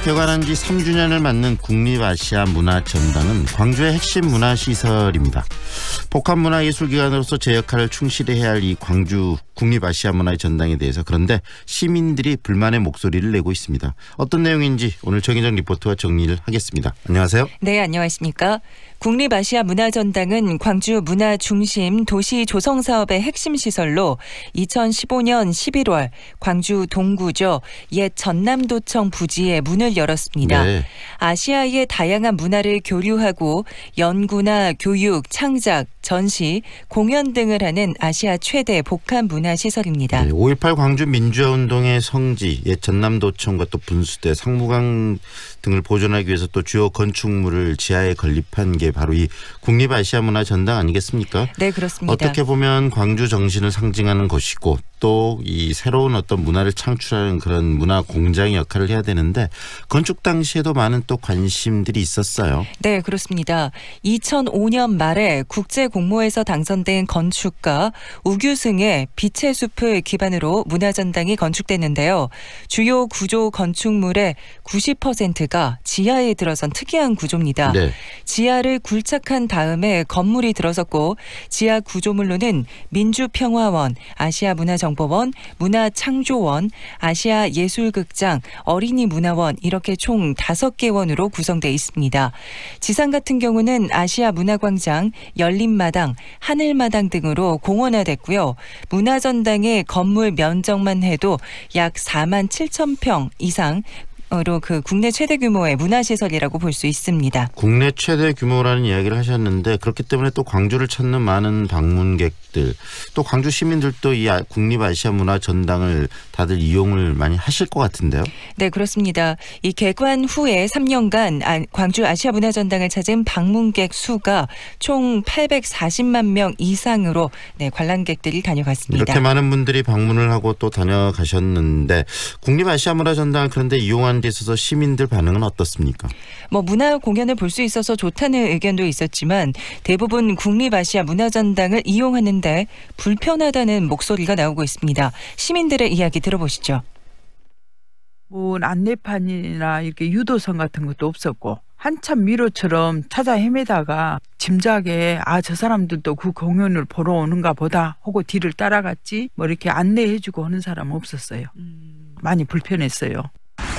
개관한 지 3주년을 맞는 국립아시아문화전당은 광주의 핵심 문화시설입니다. 복합문화예술기관으로서 제 역할을 충실히 해야 할 이 광주 국립아시아문화전당에 대해서 그런데 시민들이 불만의 목소리를 내고 있습니다. 어떤 내용인지 오늘 정희정 리포터와 정리를 하겠습니다. 안녕하세요. 네, 안녕하십니까. 국립아시아문화전당은 광주 문화중심 도시 조성사업의 핵심 시설로 2015년 11월 광주 동구죠. 옛 전남도청 부지에 문을 열었습니다. 네. 아시아의 다양한 문화를 교류하고 연구나 교육, 창작, 전시, 공연 등을 하는 아시아 최대 복합문화시설입니다. 네, 5.18 광주 민주화운동의 성지, 옛 전남도청과 또 분수대, 상무강 등을 보존하기 위해서 또 주요 건축물을 지하에 건립한 게 바로 이 국립아시아문화전당 아니겠습니까? 네, 그렇습니다. 어떻게 보면 광주 정신을 상징하는 곳이고 또 이 새로운 어떤 문화를 창출하는 그런 문화 공장의 역할을 해야 되는데 건축 당시에도 많은 또 관심들이 있었어요. 네, 그렇습니다. 2005년 말에 국제공모에서 당선된 건축가 우규승의 빛의 숲을 기반으로 문화전당이 건축됐는데요. 주요 구조 건축물의 90%가 지하에 들어선 특이한 구조입니다. 네. 지하를 굴착한 다음에 건물이 들어섰고 지하 구조물로는 민주평화원, 아시아문화정보원, 문화창조원, 아시아예술극장, 어린이문화원 이렇게 총 5개 원으로 구성되어 있습니다. 지상 같은 경우는 아시아문화광장, 열린마당, 하늘마당 등으로 공원화됐고요. 문화전당의 건물 면적만 해도 약 4만 7천 평 이상 으로 그 국내 최대 규모의 문화시설이라고 볼 수 있습니다. 국내 최대 규모라는 이야기를 하셨는데 그렇기 때문에 또 광주를 찾는 많은 방문객들 또 광주 시민들도 이 국립아시아문화전당을 다들 이용을 많이 하실 것 같은데요. 네, 그렇습니다. 이 개관 후에 3년간 광주 아시아문화전당을 찾은 방문객 수가 총 840만 명 이상으로 관람객들이 다녀갔습니다. 이렇게 많은 분들이 방문을 하고 또 다녀가셨는데 국립아시아문화전당 그런데 이용한 데 있어서 시민들 반응은 어떻습니까? 문화 공연을 볼 수 있어서 좋다는 의견도 있었지만 대부분 국립아시아문화전당을 이용하는데 불편하다는 목소리가 나오고 있습니다. 시민들의 이야기 들어보시죠. 안내판이나 이렇게 유도선 같은 것도 없었고 한참 미로처럼 찾아 헤매다가 짐작에 저 사람들도 그 공연을 보러 오는가 보다 하고 뒤를 따라갔지 이렇게 안내해주고 하는 사람은 없었어요. 많이 불편했어요.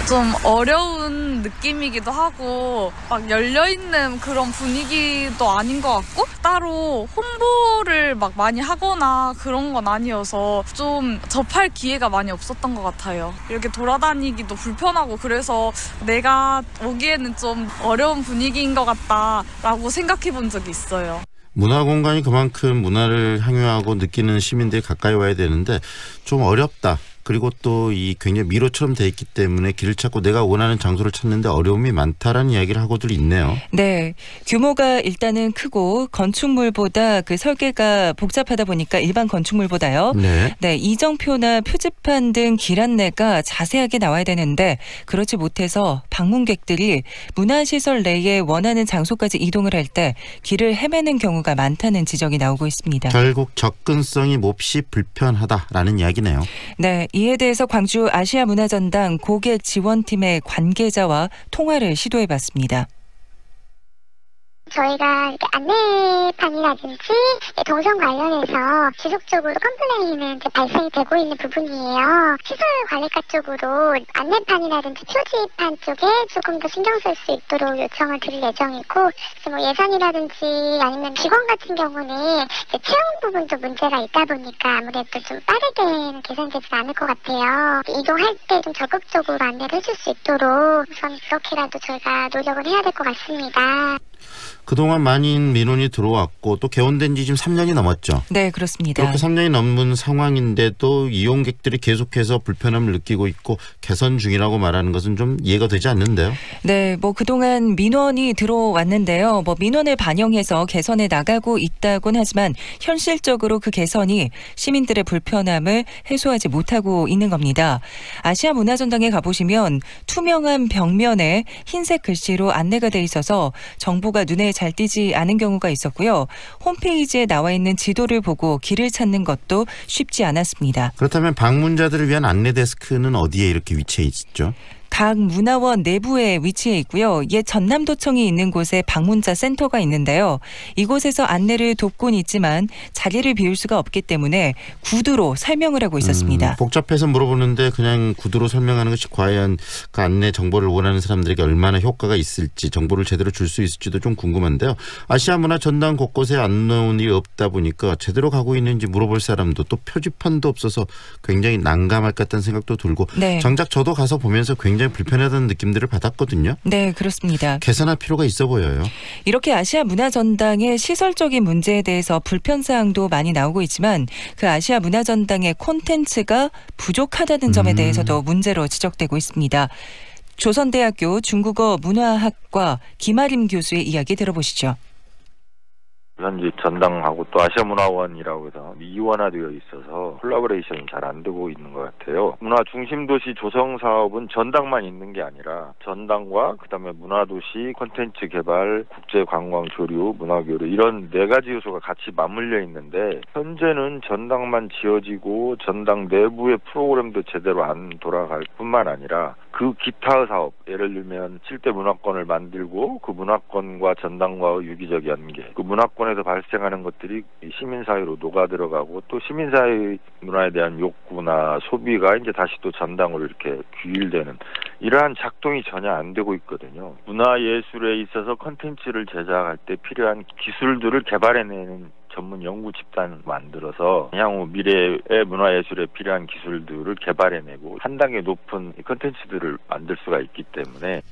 좀 어려운 느낌이기도 하고 막 열려있는 그런 분위기도 아닌 것 같고 따로 홍보를 막 많이 하거나 그런 건 아니어서 좀 접할 기회가 많이 없었던 것 같아요. 이렇게 돌아다니기도 불편하고 그래서 내가 오기에는 좀 어려운 분위기인 것 같다라고 생각해 본 적이 있어요. 문화 공간이 그만큼 문화를 향유하고 느끼는 시민들이 가까이 와야 되는데 좀 어렵다. 그리고 또 이 굉장히 미로처럼 돼 있기 때문에 길을 찾고 내가 원하는 장소를 찾는데 어려움이 많다라는 이야기를 하고들 있네요. 네, 규모가 일단은 크고 건축물보다 그 설계가 복잡하다 보니까 일반 건축물보다요. 네, 이정표나 표지판 등 길 안내가 자세하게 나와야 되는데 그렇지 못해서 방문객들이 문화시설 내에 원하는 장소까지 이동을 할 때 길을 헤매는 경우가 많다는 지적이 나오고 있습니다. 결국 접근성이 몹시 불편하다라는 이야기네요. 네. 이에 대해서 광주 아시아문화전당 고객 지원팀의 관계자와 통화를 시도해봤습니다. 저희가 이렇게 안내판이라든지 동선 관련해서 지속적으로 컴플레인은 발생이 되고 있는 부분이에요. 시설 관리과 쪽으로 안내판이라든지 표지판 쪽에 조금 더 신경 쓸 수 있도록 요청을 드릴 예정이고, 예산이라든지 아니면 직원 같은 경우는 채용 부분도 문제가 있다 보니까 아무래도 좀 빠르게는 개선되지 않을 것 같아요. 이동할 때 좀 적극적으로 안내를 해줄 수 있도록 우선 그렇게라도 저희가 노력을 해야 될 것 같습니다. 그동안 많은 민원이 들어왔고 또 개원된 지 지금 3년이 넘었죠. 네, 그렇습니다. 그렇게 3년이 넘은 상황인데도 이용객들이 계속해서 불편함을 느끼고 있고 개선 중이라고 말하는 것은 좀 이해가 되지 않는데요. 네, 그동안 민원이 들어왔는데요. 민원을 반영해서 개선해 나가고 있다곤 하지만 현실적으로 그 개선이 시민들의 불편함을 해소하지 못하고 있는 겁니다. 아시아문화전당에 가보시면 투명한 벽면에 흰색 글씨로 안내가 돼 있어서 정보가 눈에 잘 띄지 않은 경우가 있었고요. 홈페이지에 나와 있는 지도를 보고 길을 찾는 것도 쉽지 않았습니다. 그렇다면 방문자들을 위한 안내 데스크는 어디에 이렇게 위치해 있죠? 각 문화원 내부에 위치해 있고요. 옛 전남도청이 있는 곳에 방문자 센터가 있는데요. 이곳에서 안내를 돕곤 있지만 자리를 비울 수가 없기 때문에 구두로 설명을 하고 있었습니다. 복잡해서 물어보는데 그냥 구두로 설명하는 것이 과연 그 안내 정보를 원하는 사람들에게 얼마나 효과가 있을지 정보를 제대로 줄 수 있을지도 좀 궁금한데요. 아시아 문화 전당 곳곳에 안내원이 없다 보니까 제대로 가고 있는지 물어볼 사람도 또 표지판도 없어서 굉장히 난감할 것 같다는 생각도 들고 네. 정작 저도 가서 보면서 굉장히 불편하다는 느낌들을 받았거든요. 네, 그렇습니다. 개선할 필요가 있어 보여요. 이렇게 아시아 문화 전당의 시설적인 문제에 대해서 불편사항도 많이 나오고 있지만 그 아시아 문화 전당의 콘텐츠가 부족하다는 점에 대해서도 문제로 지적되고 있습니다. 조선대학교 중국어 문화학과 김아림 교수의 이야기 들어보시죠. 현재 전당하고 또 아시아문화원이라고 해서 이원화되어 있어서 콜라보레이션이 잘 안 되고 있는 것 같아요. 문화 중심도시 조성 사업은 전당만 있는 게 아니라 전당과 그다음에 문화도시, 콘텐츠 개발, 국제관광 조류, 문화교류 이런 4가지 요소가 같이 맞물려 있는데 현재는 전당만 지어지고 전당 내부의 프로그램도 제대로 안 돌아갈 뿐만 아니라 그 기타의 사업, 예를 들면 7대 문화권을 만들고 그 문화권과 전당과의 유기적 연계, 그 문화권에서 발생하는 것들이 시민사회로 녹아들어가고 또 시민사회 문화에 대한 욕구나 소비가 이제 다시 또 전당으로 이렇게 규율되는 이러한 작동이 전혀 안 되고 있거든요. 문화예술에 있어서 콘텐츠를 제작할 때 필요한 기술들을 개발해내는 전문 연구 집단 만들어서 향후 미래의 문화예술에 필요한 기술들을 개발해내고 한 단계 높은 콘텐츠들을 만들 수가 있기 때문에